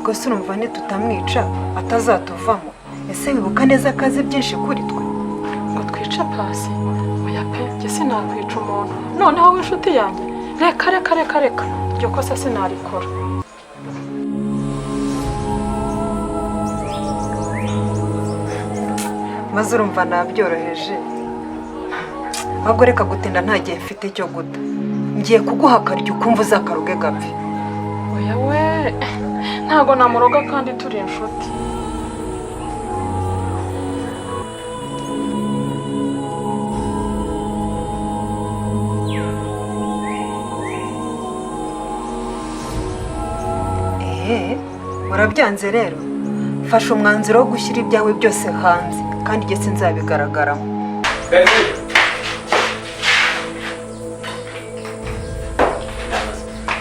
ariko se urumva tutamwica atazatuvamo. Ese wibuka neza akazi byinshi kuri twe ngo twica Pasi? Oya pe, njye sinakwica umuntu noneho w'inshuti yanjye. Reka iryo kosa sinarikora. maze urumva nabyoroheje. ahubwo reka gutinda nta gihe mfite cyo guta. Ngiye kuguha akaryo ukumva uzakaruge gapfe. Oya we, ntago namuroga kandi turi inshuti. Urabyanze rero, fasha umwanzuro wo gushyira ibyawe byose hanze kandi igihe sinzabigaragaramo.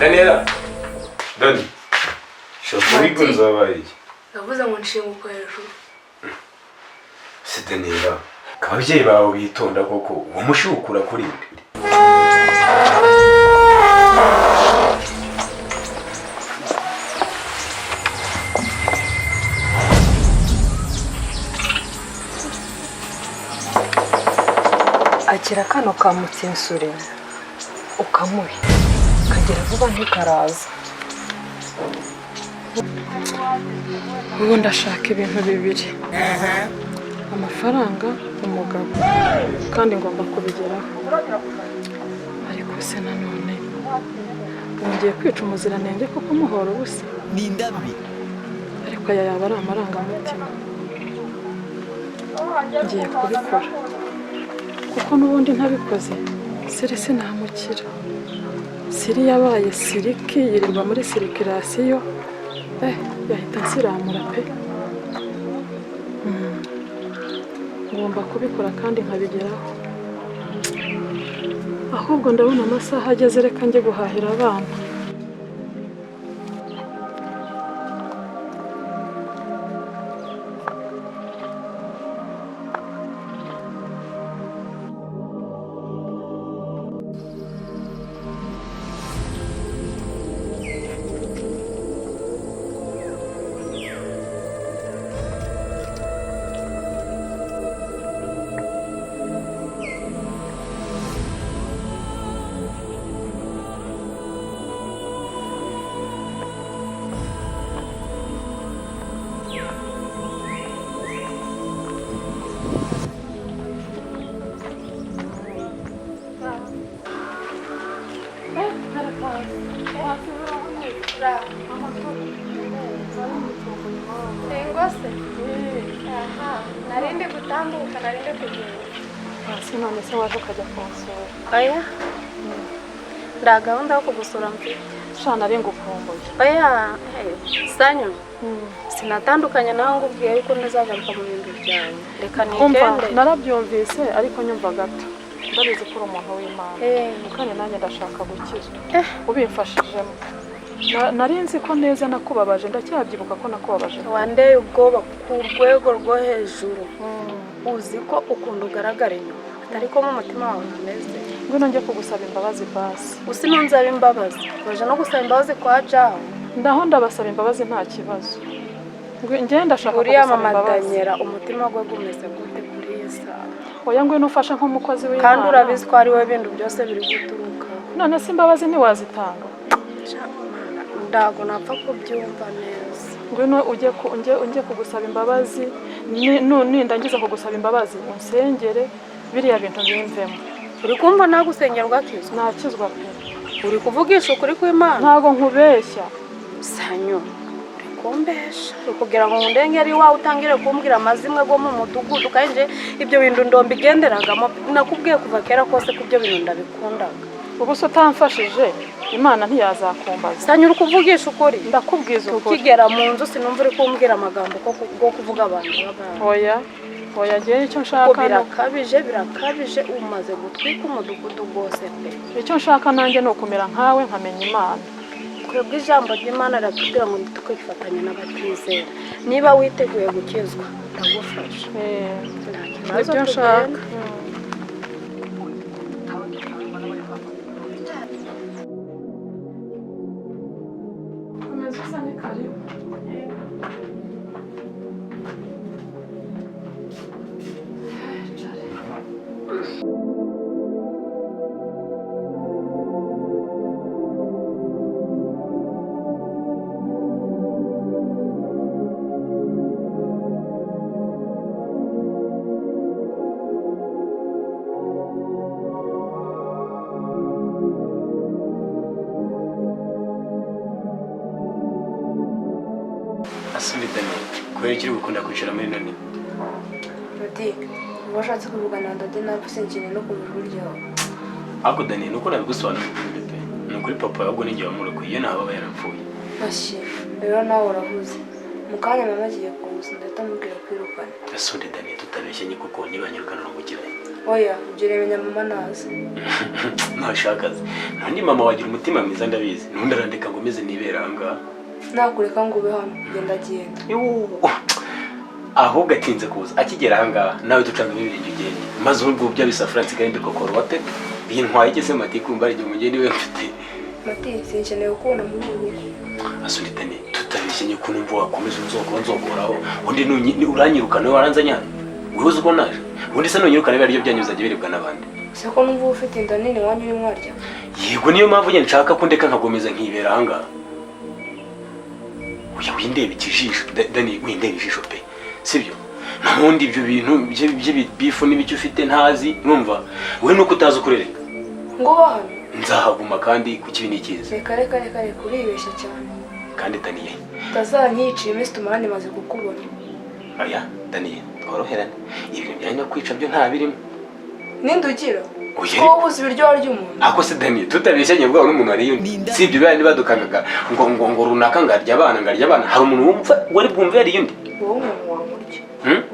Daniela, Dani, shokuri gonzabaye. Yavuze ngo nshinguko hejuru. Si Daniela, kababyeyi bawe bitonda koko, uwo mushukura kuri nde? Akira kano ka mutsinsure ukamuhe kagera vuba ntikaraza. Ubu ndashaka ibintu bibiri, amafaranga, umugabo, kandi ngomba kubigeraho. Ariko se nanone ngiye kwica umuziranenge ko kumuhora ubusa. Nindabi. Ariko aya yaba ari amarangamutima. Ngiye kubikora kuko n'ubundi ntabikoze Siri sinamukira. Siri yabaye siriki, yirirwa muri sirikirasiyo. Yahita nsiramura pe. Ngomba kubikora kandi nkabigeraho. Ahubwo ndabona amasaha ageze, reka njye guhahira abana. Narinde gutambuka, narinde kugenda. Hasi none se waje ukajya kunsura? Oya, nda gahunda yo kugusura mfite. Shana ari ngukumbuye. Oya, Sanyu, sinatandukanye nawe ngubwiye yuko ntazagaruka mu bintu byawe. Reka nigende. Narabyumvise ariko nyumva gato. Ndabizi ko uri umuntu w'Imana. Kandi nanjye ndashaka gukizwa. Ubimfashijemo. Nari nzi ko neza nakubabaje, ndacyabyibuka ko nakubabaje. Wandeye ubwoba ku rwego rwo hejuru. Uzi ko ukunda ugaragara inyuma, atari ko mu mutima wawe hameze. Ngwino njye kugusaba imbabazi basi. Usinunzaba imbabazi, waje no gusaba imbabazi kwa Jaho. Ndaho ndabasaba imbabazi nta kibazo. Njye ndashaka uriya kugusaba mama imbabazi. Daniela umutima gwe gumeze gute kuri Yesu? Oya ngwino ufasha nk'umukozi w'Imana. Kandi urabizi ko ari we bintu byose biri guturuka. None se imbabazi ntiwazitanga? Ndago napfa kubyumva neza. Ngwino ujye kugusaba imbabazi, nindangiza kugusaba imbabazi unsengere biriya bintu bimvemo. Uri kumva nagusengerwa kizo? Nakizwa pe. Uri kuvugisha ukuri kw'Imana? Ntago nkubeshya. Sanyo, uri kumbesha. Kugira ngo ndenge ari wa utangire kumbwira amazimwe go mu mudugudu kanje ibyo bintu ndombigenderagamo. Nakubwiye kuva kera kose ko ibyo bintu ndabikundaga. Ubu so utamfashije Imana ntiyazakumbaza. Sanyu uri kuvugisha ukuri? Ndakubwiza ukuri. Ukigera mu nzu sinumva uri kumbwira amagambo ko kuvuga abantu b'abantu. Oya ngiye icyo nshaka. Birakabije umaze gutwika umudugudu rwose pe. Icyo nshaka nanjye no kumera nkawe nkamenya Imana. Twebwe ijambo ry'Imana riratubwira ngo ntitwifatanye n'abatizera. Niba witeguye gukizwa ndagufasha. Ibyo nshaka. Komeza usane karibu. kubera ikiri gukunda kwicara muri none. Dadi washatse kuvugana na Dadi ntabwo sinkeneye no kumva ijwi ryawe. Ako Dani nuko nabigusobanurira pe. Ni kuri papa ahubwo ninjye wamurokoye iyo naho aba yarapfuye. Mashyi rero nawe urahuze. Mu kanya mama agiye kuza ndahita mubwira kwirukana. Gasonde Dani tutabeshye nyiko ko nibanyirukana no gukira. Oya ibyo remenya mama nazi. Ntashakaze. Nandi mama wagira umutima mwiza ndabizi. Nundi arandika ngo meze niberanga. Nakureka ngo ube hano genda. Ahubwo atinze kuza akigera ahangaha nawe ducanga ibirenge ugende maze ubwo byabisafura nsigaye mbikokora wate bintwaye igeze mati kumva ari umugeni we mfite Mati sinkeneye kubona muri ubu. Asunditane tutabishye nyiko numva wakomeza nzogoraho undi uranyirukana waranzanya wibuze uko naje undi se nonyirukana bari byo byanyuzaje birebwa nabandi se ko numva ufite inda nini wanyu uri mwarya. Yego niyo mpamvu njye nshaka ko ndeka nkagomeza nkibera ahangaha uya windebe ikijisho Dani windebe ijisho pe sibyo namundi ibyo bintu by'ibifu n'ibiki ufite ntazi numva we nuko utazi kurereka ngo bahano nzahaguma kandi ku kibi nikiza reka uribeshya cyane kandi Daniye utazanyiciye iminsi tumaranye maze kukubona. Aya Daniye tworoherane ibintu byanye no kwica byo nta birimo ninde ugira ko ubuze ibiryo warya umuntu ako se Daniye tutabeshye bwa n'umuntu ari yundi si ibyo bari badukangaga ngo runaka ngarya abana hari umuntu wumva wari bwumve ari yundi wowe umuntu wamurya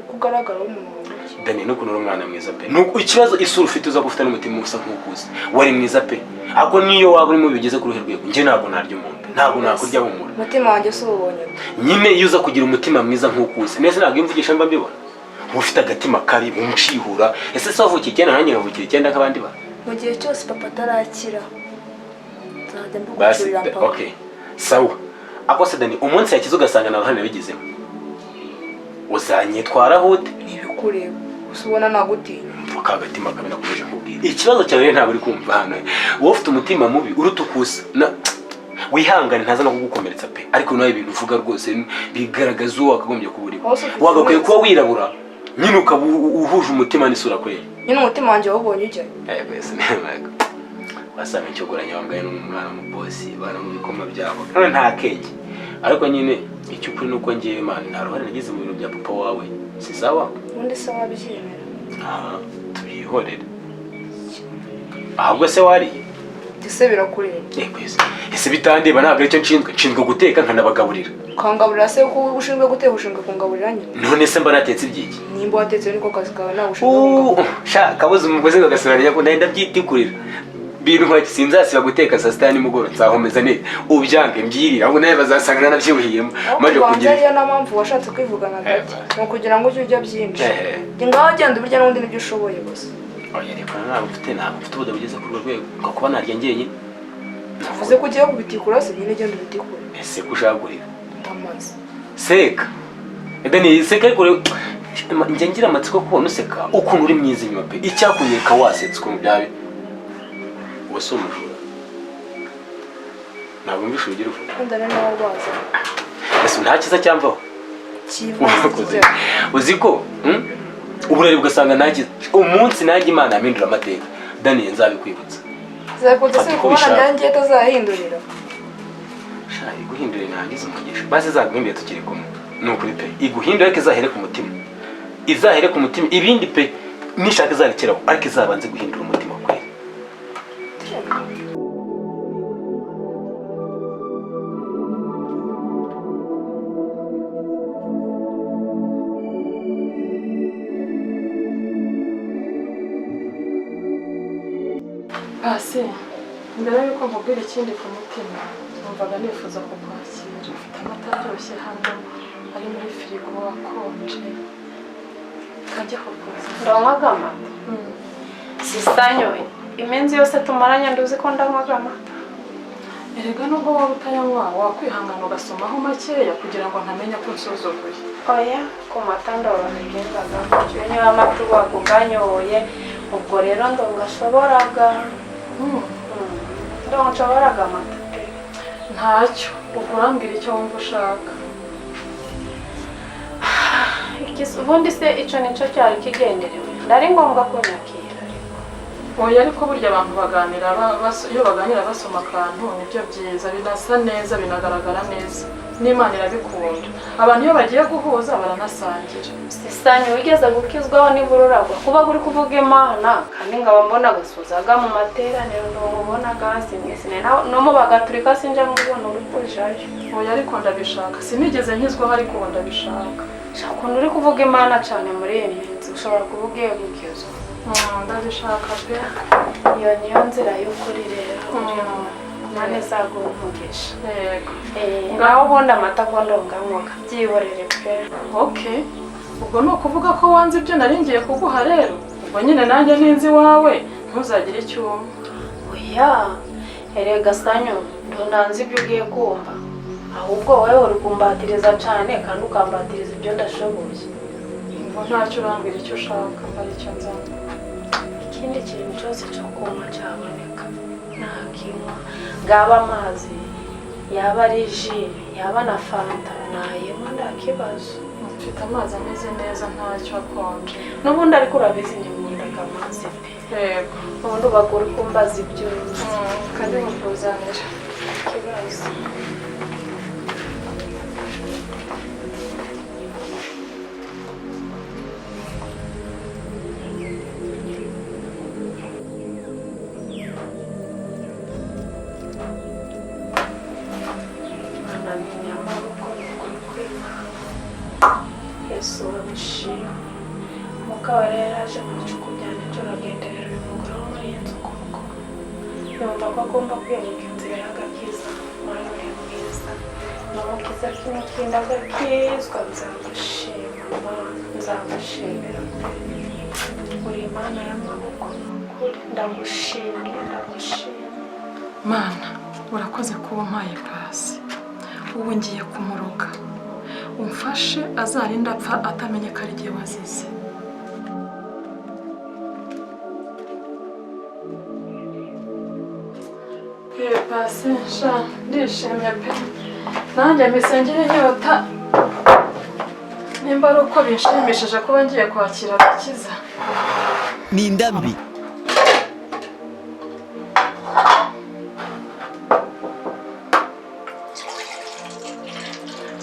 kugaragara umuntu wamurya. Daniye no kunura umwana mwiza pe nuko ikibazo isura ufite uza gufite n'umutima usa nk'ukuze wari mwiza pe ako niyo waba urimo bigeze ku ruhe rwego nje ntabwo narya umuntu ntabwo nakurya humura umutima wanjye se ubonye nyine iyo uza kugira umutima mwiza nk'ukuze nese ntabwo imvugisha mba mbibona ufite agatima kabi umucihura ese se wavukiye icyenda nanjye nkavukira icyenda nk'abandi bana mu gihe cyose papa atarakira nzajya basi mbigukurira papa. okay sawa ako se Dani umunsi yakize ugasanga na ruhande bigezemo uzanyitwaraho ute ntibikureba gusa ubona nagutinya mvuka agatima kabi nakomeje kubwira ikibazo cyawe ntabwo uri kumva hano wowe ufite umutima mubi urutukusa wihangane ntaza no kugukomeretsa pe ariko nawe ibintu uvuga rwose bigaragaza uwo wakagombye kubura wagakwiye kuba wirabura nyine ukaba uhuje umutima n'isura kweli nyine umutima wanjye wawubonye ujya bese ntabwo wasanga icyogoranya wambaye n'umwana w'umubosi bana mu bikoma byabo none nta kenge ariko nyine icyo ukuri nuko ngiye Imana nta ruhare nagize mu biro bya papa wawe si sawa undi se wabyemera tubihorere ahubwo se wariye ese birakureba ese bitandeba ntabwo aricyo nshinzwe guteka nkanabagaburira ukangaburira se ko ushinzwe guteka ushinzwe kungaburira nyine none se mba natetse ibyiki nimba watetse niko kazi kawe nawe ushinzwe kabuze umugozi ngagasubira ko ndenda byitikurira bintu nk'iki sinzasiba guteka saa sita nimugoroba nzahomeza neza ubyange mbyirira ahubwo nawe bazasanga nanabyibuhiyemo maze kugira ariyo na mpamvu washatse kwivugana gake ni ukugira ngo ujye urya byinshi ngaho genda uburya n'ubundi n'ibyo ushoboye gusa oya reka ntabwo mfite ubuda bugeze kuri urwo rwego kuba narya njyenyine uvuze ko ugiye kubitikura se nyine genda ubitikure ese ko ushagurira ndamaze seka Dani seka ariko njye ngira amatsiko kubona useka ukuntu uri mwiza inyuma pe icyakunyereka wasetse ukuntu byawe wese umujura ntabwo mbisha urugira uvuga kandi ari nawe rwaza ese nta kiza cyamvaho kivuze uzi ko uburari bugasanga ntakiza umunsi nanjye Imana yamindura amateka Dani nzabikwibutsa zakoze se kubona byangiye tazahindurira guhindura nangize umugisha basi zaguhindure tukiri kumwe nukuri pe iguhindura ariko izahere ku mutima ibindi pe nishaka izarekeraho ariko izabanze guhindura umutima kwe Pasi mbere yuko nkubwira ikindi ku mutima numvaga nifuza kukwakira ufite amata aryoshye hano ari muri firigo akonje kajya kukuza ndanywaga amata sisanyoye iminsi yose tumaranye nduzi ko ndanywaga amata erega nubwo waba utayanywa wakwihangana ugasomaho makeya kugira ngo ntamenya ko nsuzuguye oya ku mata ndorohegendaga iyo niba amata ubaga uganyoye ubwo rero ndongashoboraga ndongashoboraga amata ntacyo ubwo urambwira icyo wumva ushaka ubundi se icyo nicyo cyari kigenderewe ndari ngombwa kunyakira ariko oya ariko burya abantu baganira iyo baganira basoma akantu nibyo byiza binasa neza binagaragara neza n'Imana irabikunda abantu iyo bagiye guhuza baranasangira sisanyu wigeze gukizwaho n'ibururagwa kuba uri kuvuga Imana kandi ngaba mbona gasuzaga mu materaniro ndumubona gasi mwese no mu bagaturika sinja mubona uri kujayo oya ariko ndabishaka sinigeze nkizwaho ariko ndabishaka ukuntu uri kuvuga Imana cyane muri iyi minsi ushobora kuvuga iyo gukizwa ndabishaka pe niyo nzira y'ukuri rero Imana izaguha umugisha yego ngaho ubundi amata ndongamwoga byihorere pe okay ubwo ni ukuvuga ko wanze ibyo nari ngiye kuguha rero ubwo nyine nanjye ninzi wawe ntuzagire icyuma oya erega sanyu ndonanze ibyo ugiye kumva ahubwo wowe uri kumbatiriza cyane kandi ukambatiriza ibyo ndashoboye ngo ntacyo urambwira icyo ushaka mbara icyo nzana ikindi kintu cyose cyo kunywa cyaboneka nakinywa ngaba amazi yaba ari ji yaba na fanta nayinywa nta kibazo mfite amazi ameze neza ntacyo akonje n'ubundi ariko urabizi nyamundaga amazi pe yego ubundi uba uri kumbaza ibyo kandi mutuzanira ikibazo Yesu wamushima mukaba rero aje mu gicuku cyane cyo ragenderera umugore wo muri inzu kuko yumva ko agomba kwimuka inzira y'agakiza muri buri mwiza namukiza kino kindi agakizwa nzagushima nzagushimira uri Imana y'amaboko kuri ndagushimye Mana urakoze kuba umpaye pasi ubu ngiye kumuroga umfashe azarinda apfa atamenye ko ari igihe wazize pasi sha ndishimye pe nanjye misengere inyota nimba ari uko binshimishije kuba ngiye kwakira agakiza ni indambi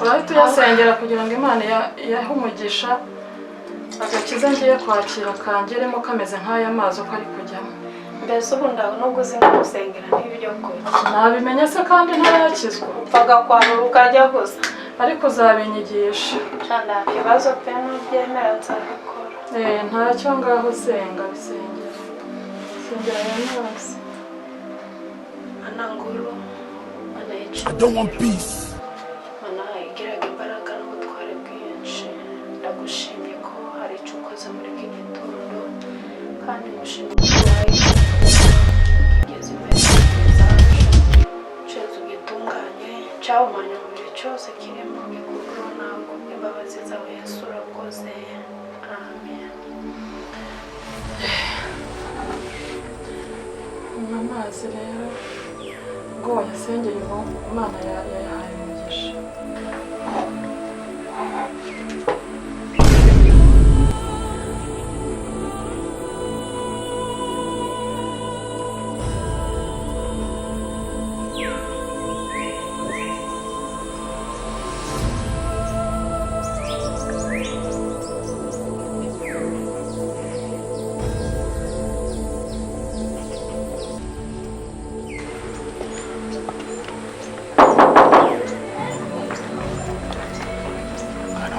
urahita uyasengera kugira ngo Imana yahe umugisha agakiza ngiye kwakira kangeremo kameze nk'aya mazi uko ari kujyamo mbese ubu ndaho nubwo uzi gusengera n'ibyo kurya nabimenya se kandi ntarakizwa upfaga kwarura ukajya gusa ariko uzabinyigisha nta kibazo pe n'ubyemera nzabikora ntacyo ngaho senga bisengera sengera aya mazi Mana nguru Mana yica I don't want peace. Mana igiraga imbaraga n'ubutware bwinshi ndagushimye ko hari icyo ukoze muri iki gitondo kandi ngushimye ko kigeze imbere zacu cyezo gitunganye cyawumanya umubiri cyose kirimo gikuru ntabwo imbabazi zawe Yesu urakoze amen amazi rero ubwo wayasengeye ubu Imana yayahaye umugisha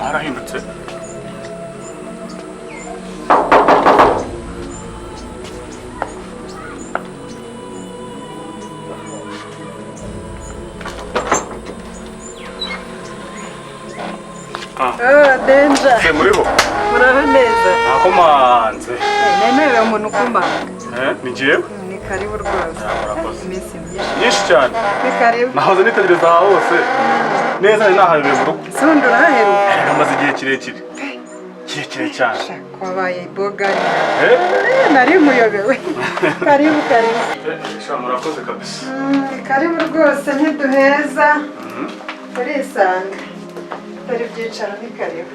harahindutse Denja se muriho muraho neza nakomanze nenewe umuntu ukumanga ni jewe ni karibu rwose murakoze iminsi myinshi nyinshi cyane ni karibu nahoze nitegereza aha hose neza ni nahayobewe mu rugo sundi urahaheruka amaze igihe kirekire cyane wabaye bogari eh nari muyobewe karibu murakoze kabisa karibu rwose ntiduheza turisanga dore ibyicaro ni karibu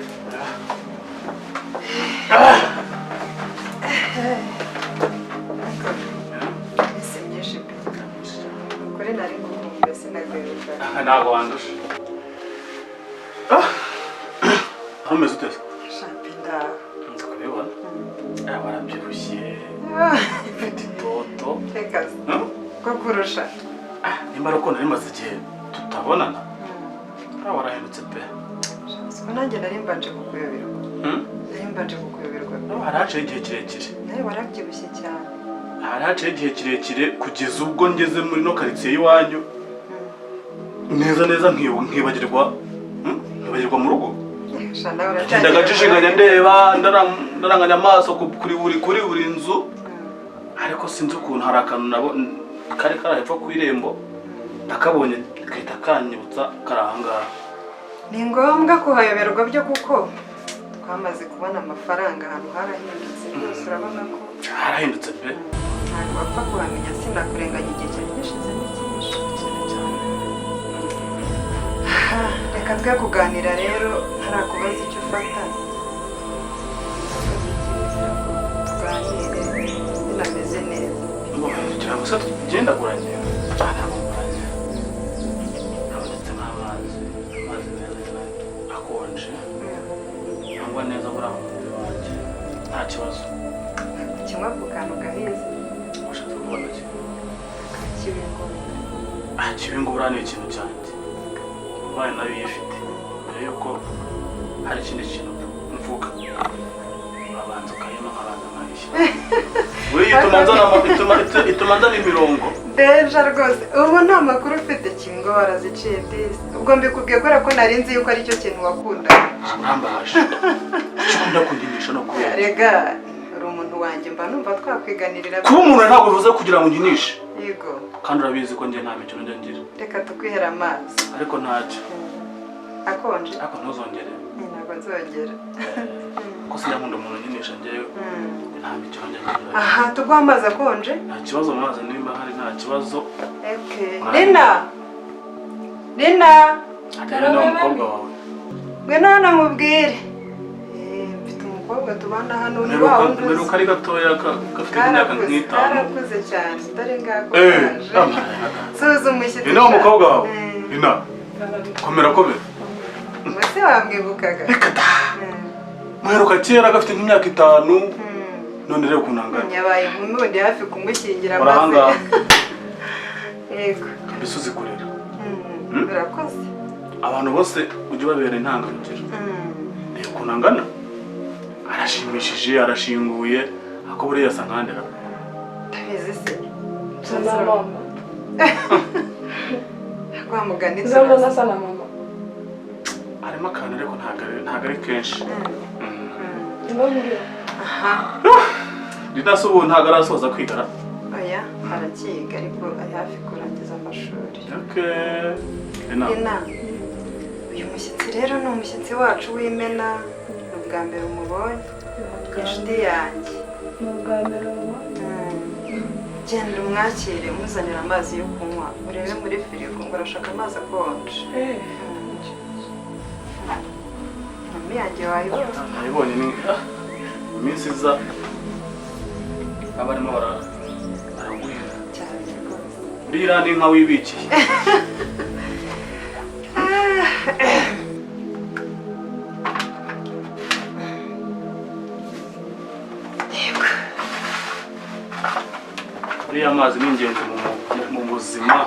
ntabwo wandusha umeze ute shapi ndaho kubibona warabyibushye ufite itoto reka ko kurusha nimba ari uko nari maze igihe tutabonana warahindutse pe nanjye nari mbanje kukuyoberwa hari haciye igihe kirekire nawe warabyibushye cyane hari haciye igihe kirekire kugeza ubwo ngeze muri no karitsiye y'iwanyu neza nkibagirwa mu rugo ngendaga njijinganya ndeba ndaranganya amaso kuri buri nzu ariko sinzi ukuntu hari akantu nabo kari hepfo ku irembo nakabonye gahita kanyibutsa kari ahangaha ni ngombwa kuhayoberwa byo kuko twamaze kubona amafaranga ahantu harahindutse rwose urabona ko harahindutse pe ntabwo wapfa kuhamenya sinakurenganya igihe cyane gishize n'icyinshi reka twe kuganira rero ntarakubaza icyo ufata tuganire binameze neza kugira ngo se tugenda kuranye ntabwo kuranye habonetse nk'amazi meza akonje cyangwa neza muri aho mubiri wanjye nta kibazo kimwe ku kantu gahize ushatse kubona kibingura kibingura ni ikintu cyanjye umwana nayo yifite mbere yuko hari ikindi kintu mvuga urabanza ukayima nkabanza nkayishyira buriya ituma nzana imirongo deja rwose ubu nta makuru ufite kingo waraziciye disi ubwo mbikubwiye kubera ko nari nzi yuko aricyo kintu wakunda urambaje icyo ukunda kunginisha no kubera rega uri umuntu wanjye mba numva twakwiganirira kuba umuntu ntabwo bivuze kugira ngo unginishe yego kandi urabizi ko njye nta mikino njya ngira reka tukwihera amazi ariko ntacyo akonje ariko ntuzongere ntabwo nzongera ko sinjya nkunda umuntu unginisha njyewe nta mikino njya ngira aha tuguha amazi akonje nta kibazo amazi nimba hari nta kibazo Nina hajyana n'umukobwa wawe ngwino hano nkubwire mfite umukobwa tubana hano ni wa wundi mperuka ari gatoya gafite imyaka nk'itanu karakuze cyane dore ngako kaje suza umushyitsi ni wa mukobwa wawe Nina komera mbese wamwibukaga reka da mperuka kera gafite nk'imyaka 5 none rero kunangana yabaye inkumi undi hafi kumushyingira maze yego mbese uzikorera urakoze abantu bose ujye ubabera intangarugero reba ukuntu angana arashimishije arashinguye ako buriya asa nkandera ndabizi se sana mama kwa mugani nzabona sana mama harimo akantu ariko ntabwo ari kenshi aha ridasa ubu ntabwo arasoza kwigara oya arakiga ariko ari hafi kurangiza amashuri Nina uyu mushyitsi rero ni umushyitsi wacu w'imena ni ubwa mbere umubonye inshuti yanjye ni ubwa mbere genda umwakire umuzanira amazi yo kunywa urebe muri firigo ngo arashaka amazi akonje mami yanjye wayibona nayibonye ni iminsi iza abarimo baraguhera cyane rwose uriya ni inka wibikiye uriya amazi ni ingenzi mu buzima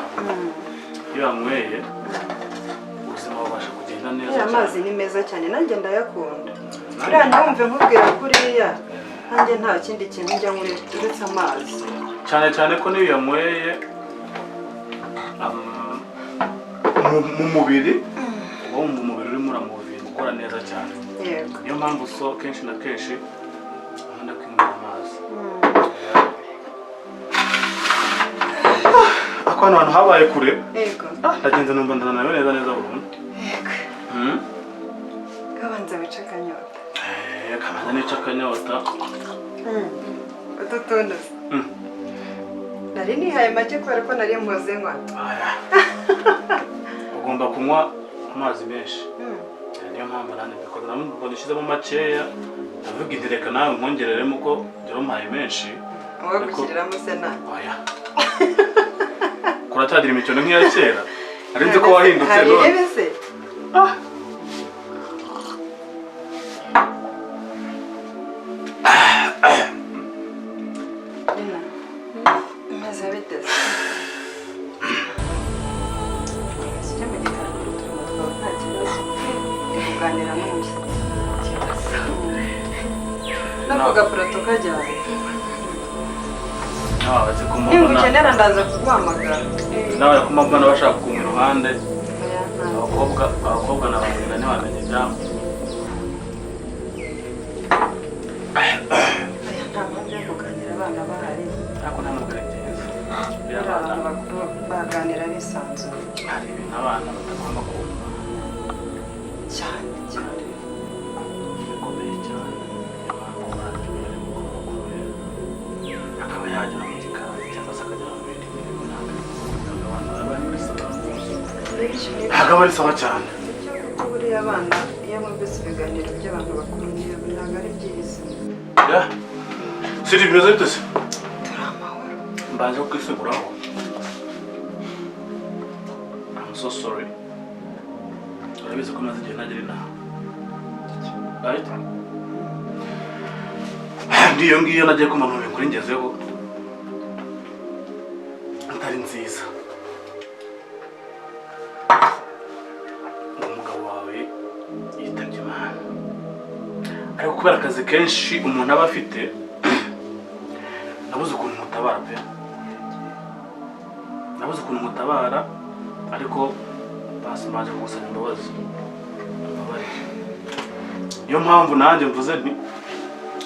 iyo yanyweye ubuzima bubasha kugenda neza aya mazi ni meza cyane nanjye ndayakunda uriya ntiwumve nkubwira kuriya nanjye nta kindi kintu njya uretse amazi cyane ko niyo yanyweye mu mubiri uba wumva umubiri urimo uramubiri ukora neza cyane niyo mpamvu kenshi na kenshi nkunda kwinywera amazi ako hano hantu habaye kure ndagenze numva ndananiwe neza burundu kabanza wica akanyota kabanza nica akanyota utu tuntu nari nihaye make kubera ko nari mpoze nywa ugomba kunywa amazi menshi niyo mpamvu nanjye mbikoze ntabwo dushyizemo makeya ndavuga iti reka nawe nkongereremo ko njyewe umpaye menshi wowe gushyiriramo se nawe kuratagira imikino nk'iya kera arinze ko wahindutse hari none intebe se maze biteze sijya mu gikari turimo twaba nta kibazo kuganira n'undi nako gapurato kajyaye nawe ko niba mbona ukenera ndaza kuguhamagara nawe ko mbona bashaka kumira iruhande abakobwa n'abagenda ntibamenye ibyabo nta mpamvu yo kuganira abana bahari ariko nta nubwo ari byiza rero abantu bakuru baganira bisanzuye hari ibintu abana batagomba kumva cyane cyane bikomeye cyane abantu bacu bari mukuru akaba yagera mu gikari cyangwa se akagera mu bindi bintu ntabwo abana baba bari muri salo ntabwo aba ari sawa cyane buriya abana iyo bumvise ibiganiro by'abantu bakuru ntabwo ari byiza siri bimeze bite se turi amahoro mbanje kukwiseguraho I'm so sorry urabizi ko maze igihe ntagira inama right ndiyo ngiyo nagiye kumanura inkuru ngezeho atari nziza umugabo wawe yitabye Imana ariko kubera akazi kenshi umuntu aba afite nabuze ukuntu mutabara pe nabuze ukuntu mutabara ariko basimaje kugusaba imbabazi niyo mpamvu nanjye mvuze nti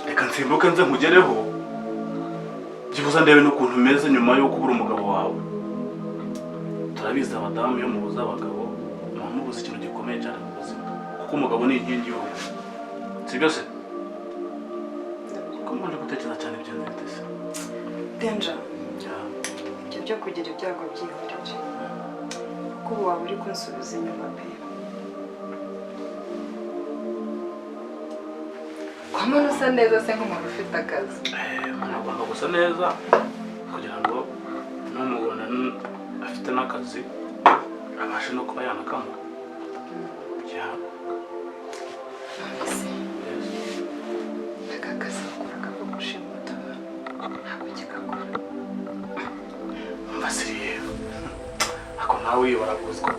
reka nsimbuke nze nkugereho byibuze ndebe n'ukuntu umeze nyuma yo kubura umugabo wawe turabizi abadamu iyo mubuze abagabo muba mubuze ikintu gikomeye cyane mu buzima kuko umugabo ni inkingi y'urugo sibyo se ko mbanje gutekereza cyane ibyo bitese Denja ibyo byo kugira ibyago byihorere kuko ubu waba uri kunsubiza inyuma pe kwamana usa neza se nk'umuntu ufite akazi umuntu agomba gusa neza kugira ngo n'umubona afite n'akazi abashe no kuba yanakamuha aka kazi bakora kava gushimuta ntabwo kigakora mbasiriye ako nawe wibara kuzwa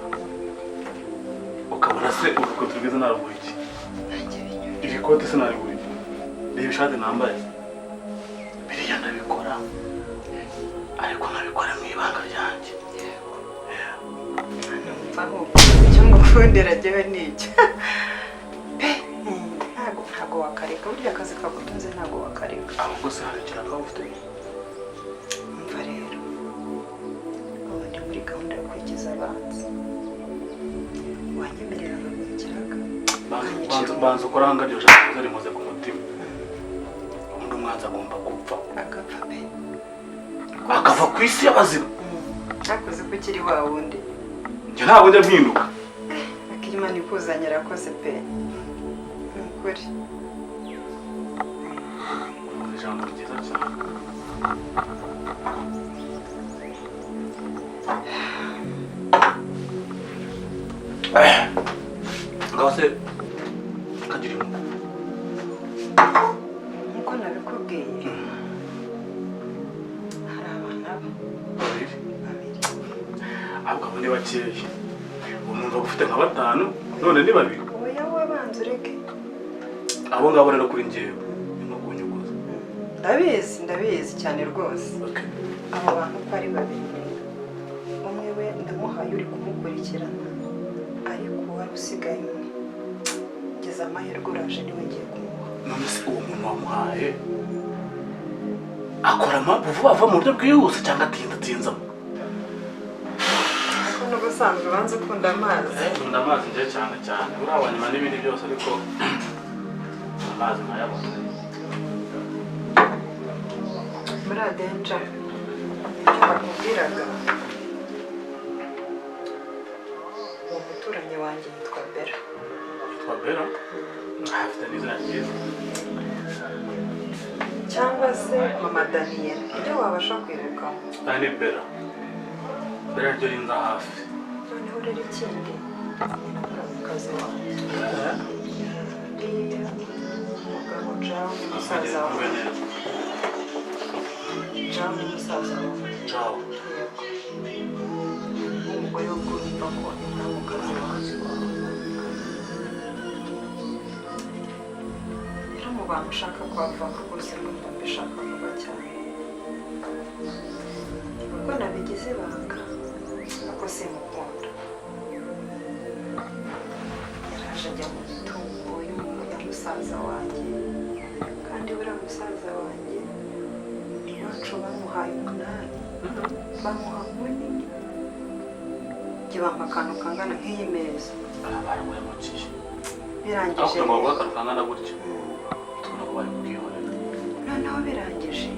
ukabona se uruko turwiza narugura iki iri kote se narigura iki reba ishati nambaye biriya ndabikora ariko nabikora mu ibanga ryanjye icyo ngukundira jyewe ni icyo ntabwo wakareka burya akazi kagutunze ntabwo wakareka ahubwo se hari ikintu akaba ufite umva rero ubu ndi muri gahunda yo kwigiza abanza wanyemerera nkagukiraga banza ukora ahangaha ushaka kuza rimuze ku mutima ubundi umwanzi agomba gupfa agapfa pe akava ku isi y'abazima ntakoze ko ukiri wa wundi njye ntabwo njya mpinduka akimana ikuzanye arakoze pe ni ukuri ijambo ryiza cyane ngaho se kagira impuhwe nkuko nabikubwiye hari abana babiri ahubwo abo ni bakeya umuntu ufite nka batanu none ni babiri oya wabanza ureke abo ngabo rero kuri njyewe ni nko kunyuguza ndabizi cyane rwose abo bantu uko ari babiri umwe we ndamuhaye uri kumukurikirana ariko wari usigaye umwe ngeze amahirwe uraje niwe ngiye kumuha none se uwo muntu wamuhaye akora vuba ava mu buryo bwihuse cyangwa atinzamo ariko n'ubusanzwe ubanza ukunda amazi nkunda amazi njye cyane cyane buriya wanyuma n'ibindi byose ariko amazi nkayabona muri adenja icyo bakubwiraga uwo muturanyi wanjye yitwa Bera yitwa Bera afite n'izina ryiza cyangwa se mama Daniel ibyo wabasha kwirukaho ni Bera ryo rinza hafi noneho noneho rero ikindi mu kazi wanjye uriya umugabo Jawo umusaza wawe Jawo umusaza wawe Jawo umugore wo kumva ko inda mu kazi wawe rero mu bantu ushaka kwava rwose numva mbishaka vuba cyane ubwo nabigize ibanga ako simukunda yaraje ajya mu mitungo ya musaza wanjye kandi buriya musaza wanjye iwacu bamuhaye 8 bamuha munini bampa akantu kangana nk'iyi meza baramuhemukiye birangije ngo baguhe akantu kangana gutya tubona ko bari kubwihorera noneho birangije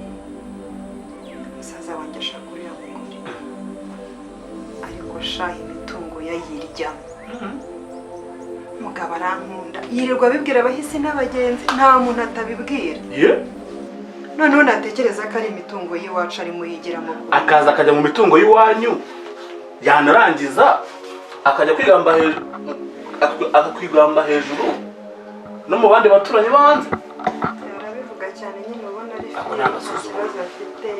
musaza wanjye ashaka uriya mugore ariko shaha imitungo yayiryamo umugabo arankunda yirirwa abibwira abahisi n'abagenzi nta muntu atabibwira noneho natekereza ko ari imitungo y'iwacu arimo yigiramo akaza akajya mu mitungo y'iwanyu yanarangiza akajya kwigamba hejuru no mu bandi baturanyi banze arabivuga cyane nyine ubona ari ikibazo afite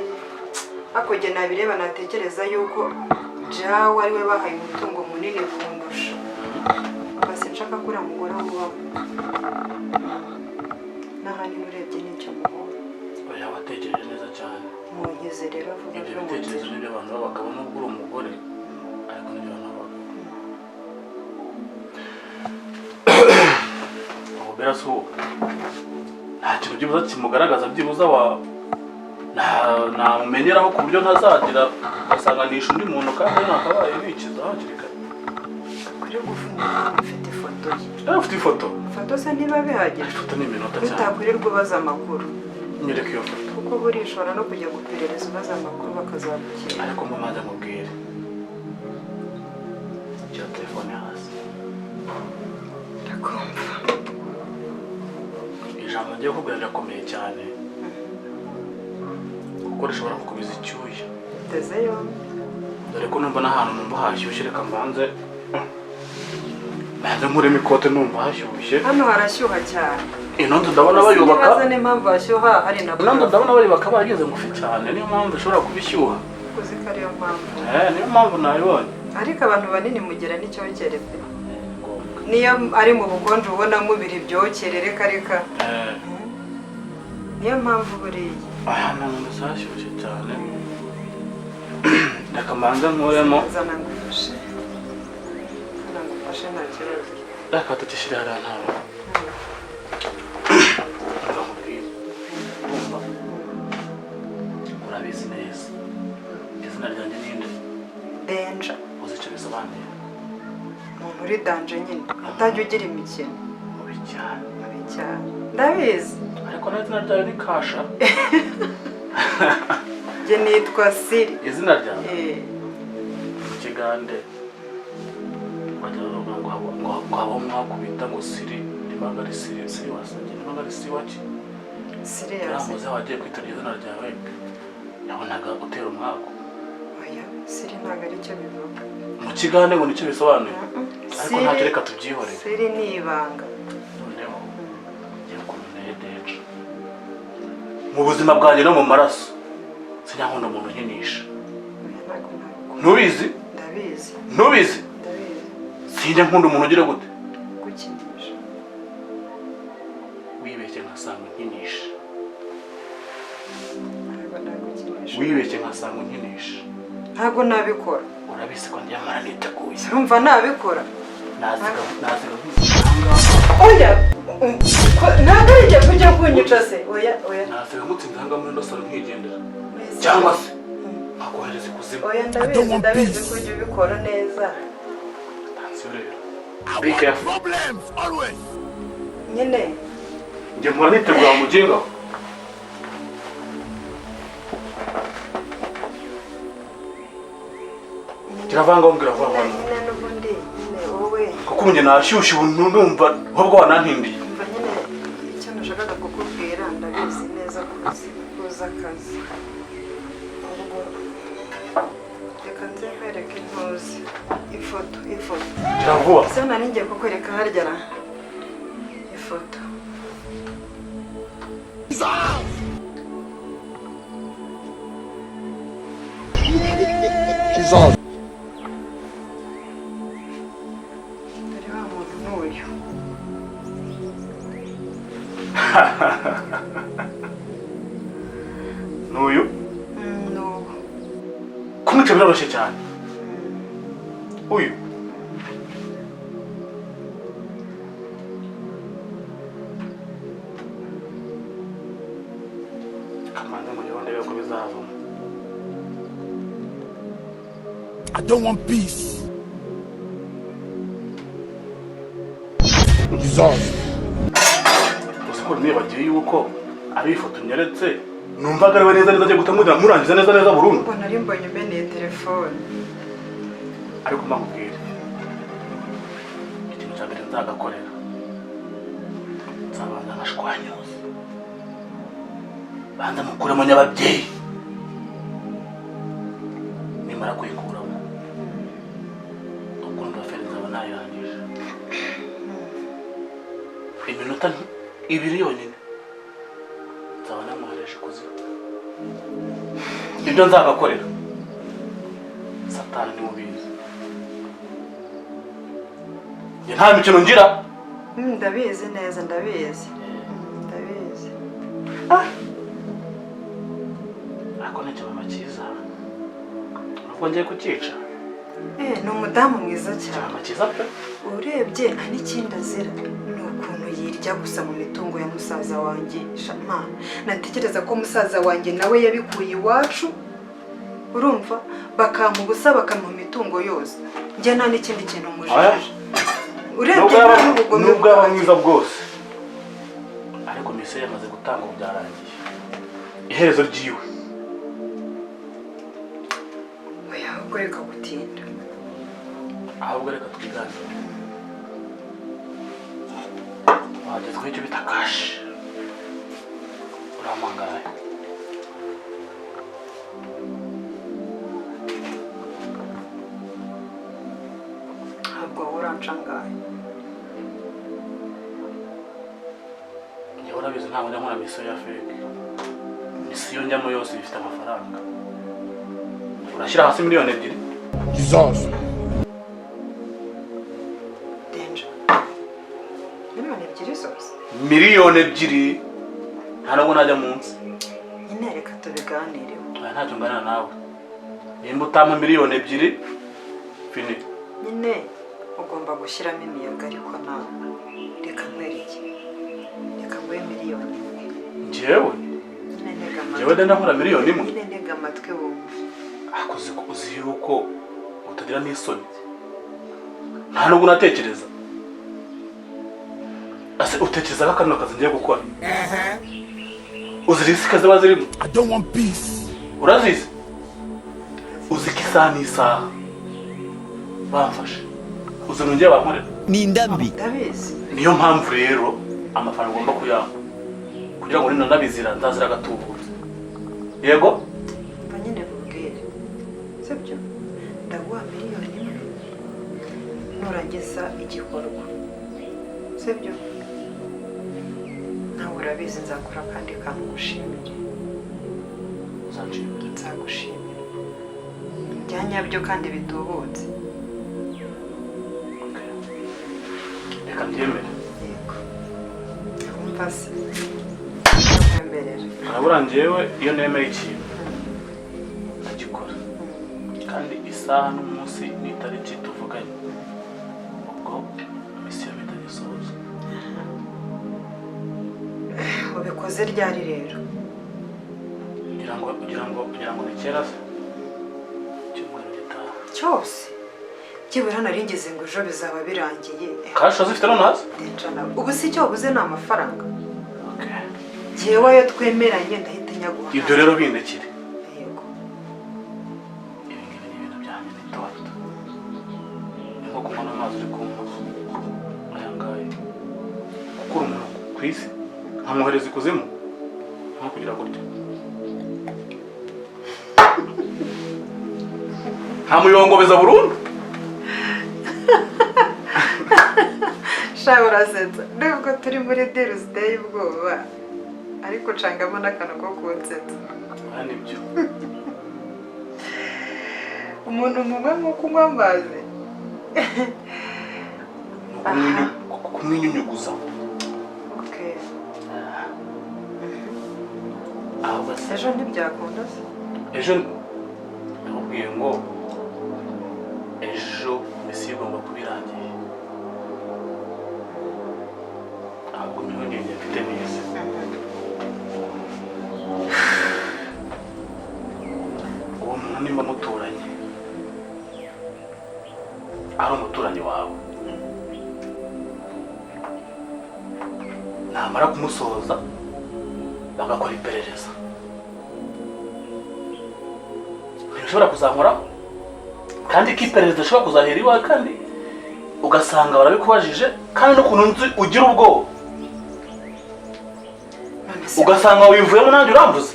hakurya nabireba natekereza yuko Jawo ariwe bahaye umutungo munini kundusha basi nshaka ko uriya mugore wubaho n'ahandi urebye n'icyo mubona oya watekereje neza cyane munkize rero avuga ibyo bitekerezo n'ibyo abantu b'abagabo n'ubwo uri umugore ariko n'ibyo abantu b'abagabo ubu birasuhuka nta kintu byibuza kimugaragaza byibuza namumenyeraho ku buryo ntazagira asanganisha undi muntu kandi ntakabaye bikiza hakiri kare kuri gufunga ufite ifoto ye ufite ifoto se niba bihagije ifoto ni iminota cyane utakwirirwa ubaza amakuru nyereka iyo foto kuko buriya ushobora no kujya guperereza ubaza amakuru bakazabukira ariko mbanza mubwire gira telefone hasi ndakumva ijambo ngiye kukubwira rirakomeye cyane kuko rishobora kukubiza icyuya uteze yombi dore ko numva n'ahantu numva hashyushye reka mbanze nkuremo ikote numva hashyushye hano harashyuha cyane inonzo ndabona bayubaka nibaza n'impamvu hashyuha hari na inonzo ndabona bayubaka bageze ngufi cyane niyo mpamvu ishobora kuba ishyuha uzi ko ariyo mpamvu niyo mpamvu nabibonye ariko abantu banini mugira n'icyokere pe niyo ari mu bukonje ubona mubiri ibyokere reka niyo mpamvu buriya aya ntabwo zashyushye cyane reka mbanze nkuremo zana ngufashe nta kibazo reka tutishyire hariya ntabwo urabizi neza izina ryanjye ninde denja uzi icyo bisobanuye umuntu uri danje nyine utajya ugira imikino mubi cyane ndabizi ariko n'izina ryawe ni kasha njye nitwa Siri izina ryawe mu kigande wagira ngo habaho mwakubita ngo Siri nibaga ari Siri wasabye nibaga ari Siri waki Siri yazi uramuze wagiye kwitabira izina ryawe yabonaga utera umwako oya Siri ntabwo ari cyo bivuga mu kigande ngo nicyo bisobanuye ariko ntacyo reka tubyihorere Siri ni ibanga noneho ngiye kumenya deje mu buzima bwanjye no mu maraso sinyakunda umuntu unkinisha ntubizi ndabizi ntubizi sinjya nkunda umuntu ugira gute gukinisha wibeshye nkasanga unkinisha wibeshye nkasanga unkinisha ntabwo nabikora urabizi ko ndiyamara niteguye urumva nabikora naziga oya ntabwo ari igihe kujya kunyica se oya naziga ngutsinze ahangaha muri ino salo nkigendera cyangwa se nkakohereza ikuzimu oya ndabizi ko ujya ubikora neza be careful nyine njye mpora nitegura mugenga kiravanga mbwira vuba vuba nyine n'ubundi nyine wowe kuko ubu njye nashyushye ubu numva ahubwo wanantindiye umva nyine icyo nashakaga kukubwira ndabizi neza ko uzi akazi ubwo reka nze nkwereke intuzi ifoto gira vuba ese nari ngiye kukwereka harya ra ifoto dore wa muntu n'uyu n'uyu n'ubu kumwica biroroshye cyane uyu kamanze mu gihe ndebe ko bizavamo. I don't want peace. Jesus. Uzi ko nibagiwe yuko ari ifoto nyeretse numvaga ari we neza agiye gutamudira murangiza neza burundu. ubwo nari mbonye umeneye telefone Ariko mbakubwira ikintu cya mbere nzagakorera nzabanza nkashwanyuza banza mukuremo nyababyeyi nimara kuyikuramo ukuntu feri nzaba nayirangije iminota 2 yonyine nzaba namwohereje kuziba ibyo nzagakorera Satani ni mubizi nta mikino ngira ndabizi neza ndabizi ako nicyo mama cyiza nubwo ngiye kukica ni umudamu mwiza cyane mama cyiza pe urebye nta n'ikindi azira ni ukuntu yirya gusa mu mitungo ya musaza wanjye shamana natekereza ko musaza wanjye nawe yabikuye iwacu urumva bakampa ubusa bakamuha imitungo yose njye nta n'ikindi kintu mujije urebye n'ubugome nubwo yaba mwiza bwose ariko mise yamaze gutanga ubu byarangiye iherezo ryiwe oya ahubwo reka gutinda ahubwo reka twiganire wagezweho icyo bita kashi urahamagaye ntabwo urancangaye njyewe urabizi ntabwo njya nkora misiyo ya feke misiyo njyamo yose ifite amafaranga urashyira hasi miliyoni 2 Jesus. denja miliyoni 2 zose miliyoni 2 nta nubwo najya munsi nyine reka tubiganireho ntacyo ngana nawe nimba utampa miliyoni 2 fini nyine ugomba gushyiramo imiyaga ariko nawe reka nkwereke reka nguhe miliyoni 1 njyewe nyine ntega amatwi njyewe ndenda nkora miliyoni 1 nyine ntega amatwi wumve akoze ko uzi yuko utagira n'isoni nta nubwo unatekereza ase utekereza ko kano kazi ngiye gukora uzi risike ziba zirimo I don't want peace. urazizi uzi ko isaha n'isaha bamfashe uzi nongeye bankorera Nindambi. ndabizi niyo mpamvu rero amafaranga ugomba kuyampa kugira ngo nina nabizira nzazira agatubutse yego mva nyine nkubwire sibyo ndaguha miliyoni 1 nurangiza igikorwa sibyo nawe urabizi nzakora kandi kantu gushimira uzanshimira nzagushimira bya nyabyo kandi bitubutse reka mbyemere yego wumva se ntakwemerera urabura njyewe iyo nemeye ikintu ndagikora kandi isaha n'umunsi n'itariki tuvuganye ubwo misiyo bitagisoza ubikoze ryari rero kugira ngo ni kera se icyumweru gitaha cyose byibura nari ngeze ngo ejo bizaba birangiye kashi zifite none hasi denjana ubu si icyo wabuze ni amafaranga jyewe ayo twemeranye ndahita nyaguha ibyo rero bindekire yego ibi ngibi ni ibintu byanjye bitoto ni nko kunywa n'amazi uri kunywa aya ngaya gukura umuntu ku isi nkamwohereza ikuzimu nko kugira gutya nta muyongobeza burundu. Sha urasetsa nubwo turi muri deal ziteye ubwoba ariko cangamo n'akantu ko kunsetsa. Nibyo. Umuntu muba nko kunywa amazi. Kumwinyunyuguza. Okay. Basi Ejo ntibyakunda se? Ejo nakubwiye ngo ejo misi igomba kubirangiye. Ahubwo impungenge mfite neza. Uwo muntu nimba muturanye ari umuturanyi wawe, namara kumusohoza bagakora iperereza, ushobora kuzamura kandi iperereza ushobora kuzahera iwawe kandi ugasanga barabikubajije kandi n'ukuntu ugira ubwoba ugasanga wivuyemo nanjye urambuze.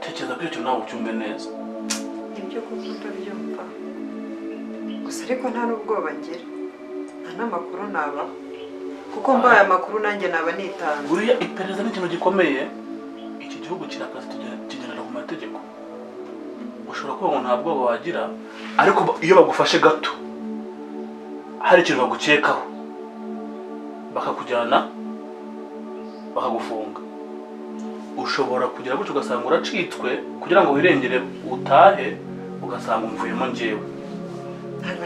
Tekereza kuri icyo nawe ucyumve neza. Ibyo kuko ndabyumva gusa ariko nta n'ubwoba ngira, nta n'amakuru nabaho kuko mbaye amakuru nanjye naba nitanga. Buriya iperereza ni ikintu gikomeye. Iki gihugu kirakaze kigendera ku mategeko. Ushobora kuba ngo nta bwoba wagira ariko iyo bagufashe gato hari ikintu bagukekaho bakakujyana bakagufunga, ushobora kugira gutyo ugasanga uracitswe kugira ngo wirengere utahe ugasanga umvuyemo njyewe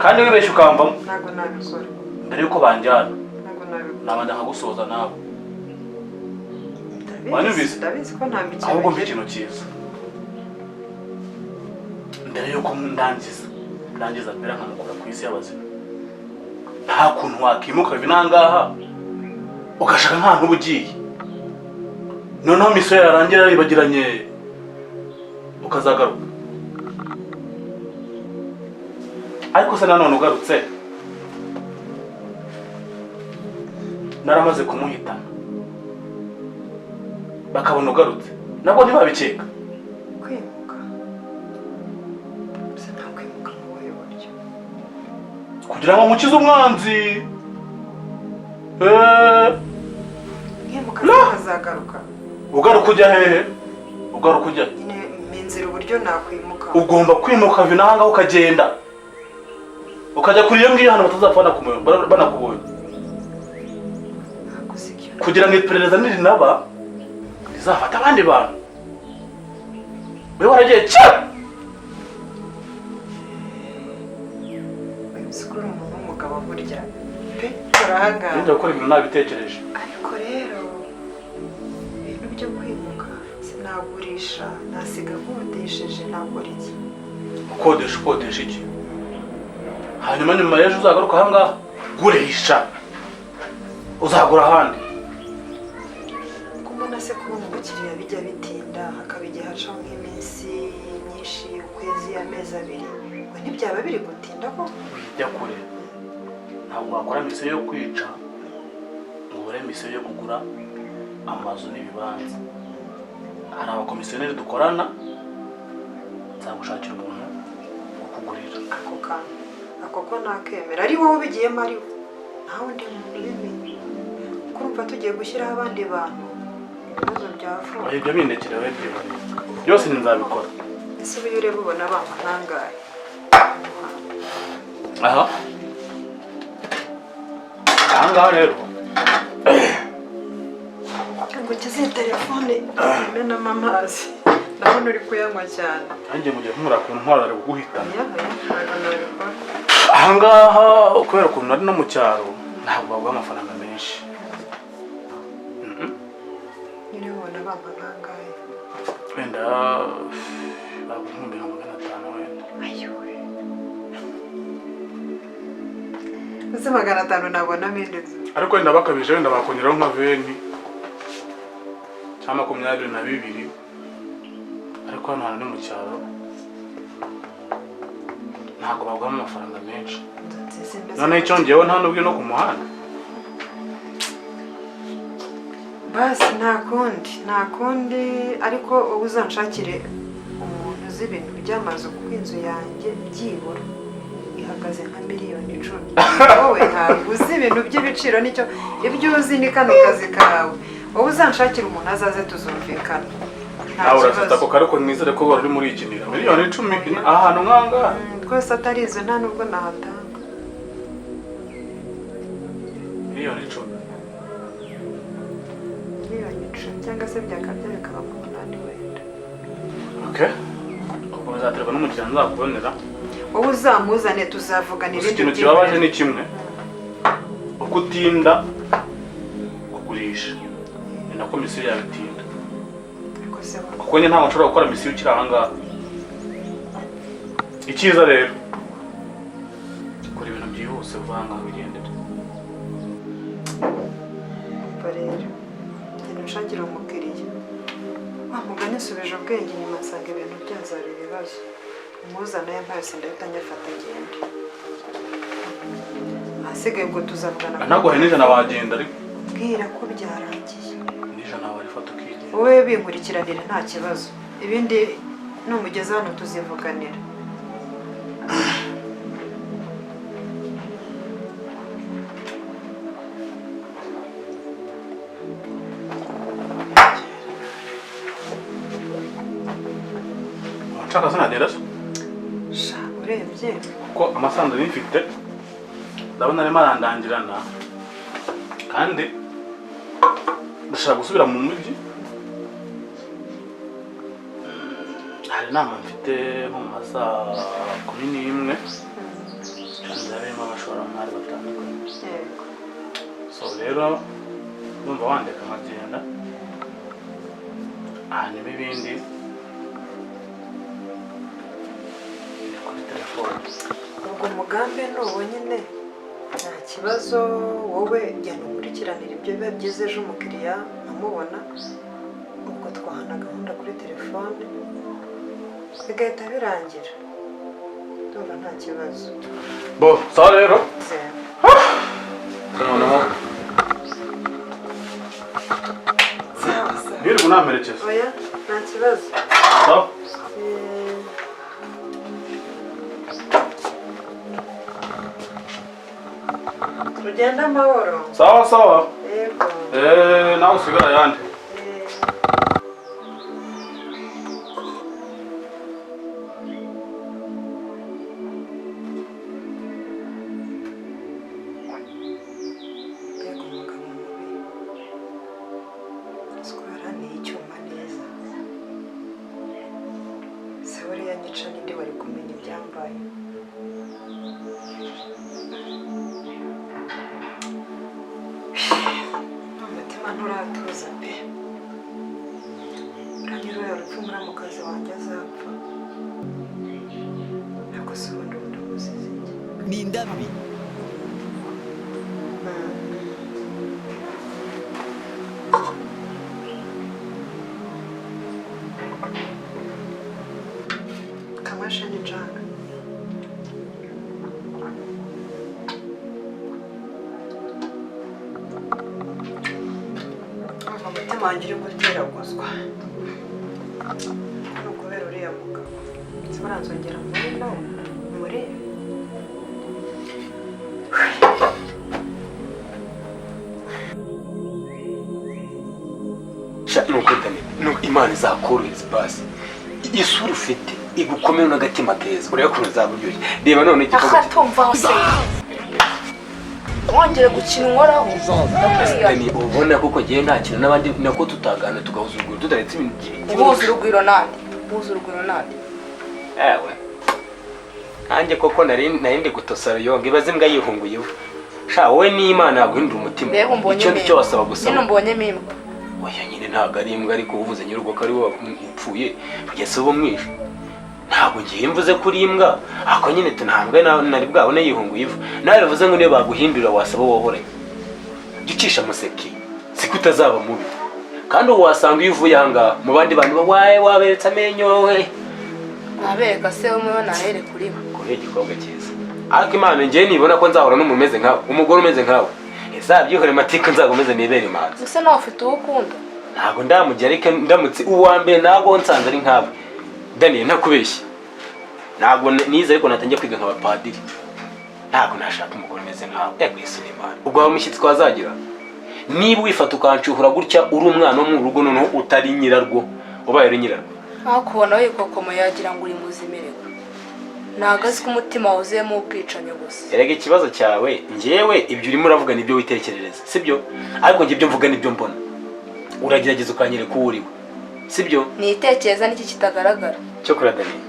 kandi wibeshye ukambamo. Ntabwo nabikora mbere yuko banjyana ntabwo nabikora, nabanje nkagusoza nawe. Ndabizi ko nta mikino. Ahubwo mfite ikintu cyiza mbere yuko ndangiza mbere nkamukura ku isi y'abazima. Nta kuntu wakimuka bivi nangaha ugashaka nk'ahantu uba ugiye, noneho misiyo yarangira yaribagiranye ukazagaruka. Ariko se nanone ugarutse naramaze kumuhitana bakabona ugarutse nabwo ntibabikeka. Kwimuka se nta kwimuka mu buhe buryo? Kugira ngo mukize umwanzi. Kwimuka azagaruka. Ugaruka ujya hehe? Ugaruka ujya nyine minzira uburyo nakwimuka. Ugomba kwimuka vinanga ukagenda ukajya kuri iyo ngiyo hano batazapfa banakubonye, kugira ngo iperereza nirinaba rizafata abandi bantu. Wewe waragiye cya Sikuru umuntu w'umugabo burya pe turahangana. Ninde gukora ibintu nabitekereje. Ariko rero ibintu byo kwimuka sinagurisha, nasiga nkodesheje, nakora iki? Ukodesha iki? Hanyuma nyuma y'ejo uzagaruka ahangaha gurisha uzagura ahandi. Kubona se kubona umukiriya bijya bitinda hakaba igihe hacaho nk'iminsi myinshi, ukwezi, amezi abiri, ngo ntibyaba biri gutinda ko? Bijya kure. Ntabwo wakora misiyo yo kwica ngo ubure misiyo yo kugura amazu n'ibibanza. Hari abakomisiyoneri dukorana nzagushakira umuntu ukugurira. Ako ko nakemera ari wowe ubigiyemo, ari nawe undi muntu ubimenye. Kurumva tugiye gushyiraho abandi bantu ibibazo byavuga. Ibyo bindekere we byose nzabikora. Ese ubu ureba ubona bampa ntangaye. Aha ahangaha rero ngo ukize telefone imenamo amazi, ndabona uri kuyanywa cyane. nanjye mugiye kumura ku ntwara ari guhitana. Nabikora. Ahangaha kubera ukuntu ari no mu cyaro ntabwo baguha amafaranga menshi. Nyine ubona bampa ntangaye. Wenda baguha 500 wenda. Ayowe. Ese 500 nabonamo indi nzu. Ariko wenda bakabije wenda bakongeraho nka 20 cyangwa 22. Ariko hano hantu ni mu cyaro ntabwo baguha amafaranga menshi. None icyo ngewe nta nubwo no ku muhanda basi nta kundi ariko ubu uzanshakire umuntu uzi ibintu by'amazu kuko inzu yanjye byibura ihagaze nka miliyoni 10. Wowe ntabwo uzi ibintu by'ibiciro nicyo ibyo uzi ni kano kazi kawe. Wowe uzanshakire umuntu azaze tuzumvikana. Nawe urafite ako kariko nizere ko wari muri ikinira miliyoni 10 ahantu nkanga. Rwose atari izo nta nubwo nahatanga. Miliyoni 10. Cyangwa se byakabya bikaba mu 8 wenda. Okay. Ubwo bizaterwa n'umukiriya nzakubonera. Wowe uzamuzane tuzavugana ibindi. Ikintu kibabaje ni kimwe. Uko utinda kugurisha. Ni na komisiyo yabitinda. Kuko njye ntabwo nshobora gukora misiyo ukiri aha ngaha. Icyiza rero kora ibintu byihuse vuba ngaho bigendere. Nshakira umukiriya wa mugani nsubije ubwenge nyuma nsanga ibintu byanzara ibibazo umuzana yampaye sindahita nyafata ngende hasigaye ngo tuzavugana ntabwo hari n'ijana wagenda ariko bwira ko byarangiye n'ijana warifata ukigenda wowe binkurikiranire nta kibazo ibindi numugeze hano tuzivuganira nshaka sinagenda se sha urebye kuko amasanzu nifite ndabona arimo arandangirana kandi ndashaka gusubira mu mujyi hari inama mfite nko mu masaa 11 kandi harimo abashoramari batandukanye so rero ndumva wandeka nkagenda hanyuma ibindi ubwo umugambi ni uwo nyine nta kibazo wowe genda ukurikiranira ibyo biba byiza ejo umukiriya amubona ubwo twahana gahunda kuri telefone bigahita birangira ndumva nta kibazo bo sawa rero noneho ntirirwe unamerekeza oya nta kibazo sawa Ugenda amahoro. Sawa sawa. Yego. Nawe usigara yandi. Mbega umugabo mubi. Squara ni icyuma neza. Se buriya nyica ninde wari kumenya ibyambaye. Nturatuza pe uranyura urupfu muri mu kazi wanjye azapfa ntabwo se ubundi umusizi ni indambi kamashini janga umutima wanjye uri guteraguzwa ni ukubera uriya mugabo baranzongera muri no murebe nuko imana izakorohereza basi isura ufite igukomeye n'agatima keza urebe ukuntu zaburyoshye reba none aha tumva hose wongere gukina unkoraho ni ubona kuko ngiye ntakina n'abandi nako tutagana tugahuza urugwiro tudaretse ibintu uhuza urugwiro nande ewe nanjye koko narindi gutosara yonga ibaze imbwa yihunguyeho sha wowe n'imana yaguhindura umutima icyo nicyo wasaba gusaba nyine mbonyemo imbwa oya nyine ntabwo ari imbwa ariko uvuze nyir'urugo ko ari wowe upfuye kugeza ubu mwishe ntabwo ngiye mvuze kuri imbwa ako nyine tunahambwe nari bwabone yihunguye ivu nawe bivuze ngo niyo baguhindurira wasaba wohore jya ucisha amuseki siko utazaba mubi kandi ubu wasanga iyo uvuye ahangaha mu bandi bantu bawaye waberetse amenyo we nabereka se umwe nahere kuri bo kubera igikorwa cyiza ariko imana ngiye nibona ko nzahora n'umumeze nkawe umugore umeze nkawe zabyihore matiko nzagomeze nibere imanzi. Ese nawe ufite uwo ukunda? Ntago ndamujya ariko ndamutse uwa mbere nago nsanze ari nkawe. Daniel ntakubeshya. Ntago nize ariko natangiye kwiga nk'abapadiri. Ntago nashaka umugore meze nkawe. Ego Suleiman. Ubwo amushyitsi twazagira. Niba wifata ukancuhura gutya uri umwana wo mu rugo noneho utari nyirarwo, ubaye ari nyirarwo. Akubona we kokoma yagira ngo uri muzimererwa. Nagazi ko umutima wuzuyemo ubwicanye gusa. Erega ikibazo cyawe njyewe ibyo urimo uravuga nibyo witekerereza, sibyo? Ariko njye ibyo mvuga nibyo mbona. Uragerageza ukanyereka uwo uriwe, sibyo? Nitekereza n'iki kitagaragara. Cyo kuri Daniel.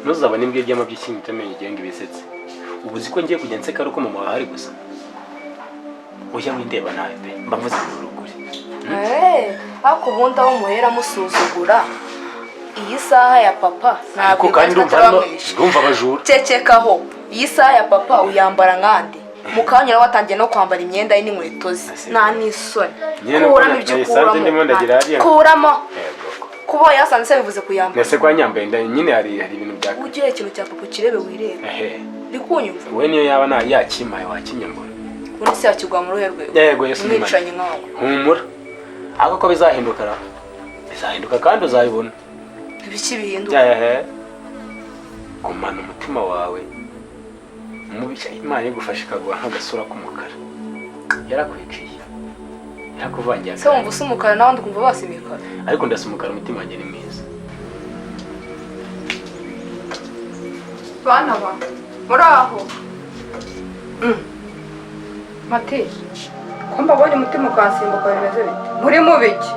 Ntuzabone imbwe ry'ama by'ikindi tamenye igenga ibisetse. Ubu uzi ko ngiye kujya nseka ariko mama wahari gusa. Oya windeba nawe pe, mbavuze urukuri. Ako bundi aho muhera musuzugura. Iyi saha ya papa ntabwo kandi ndumva abajura. Cecekaho. Iyi saha ya papa uyambara nkandi. Mukanya watangiye no kwambara imyenda ye n'inkweto ze. Nta n'isoni. Kuramo ibyo kuramo. Kuramo. Kuba yasanze bivuze kuyambara. Nese kwa nyambaye nyine hari ibintu byaka. Ugire ikintu cya papa kirebe wirebe. Bikunyumva. We niyo yaba na yakimaye wakinyambura. Uri se yakigwa mu ruhe rwe. Yego Yesu ni mwicanye nkawe. Humura. Ako ko bizahinduka ra. Bizahinduka kandi uzabibona. Ibiki bihinduka. Kumana umutima wawe. Umubishya Imana igufasha ikagwa nk'agasura k'umukara. Yarakwiciye. Yakuvangiye. Se wumva usumukara nawe ndikumva basimikara. Ariko ndasumukara umutima wanjye ni mwiza. Bana ba. Muraho. Mate. Ko mbabonye umutima ukansimbuka bimeze bite? Muri mu biki?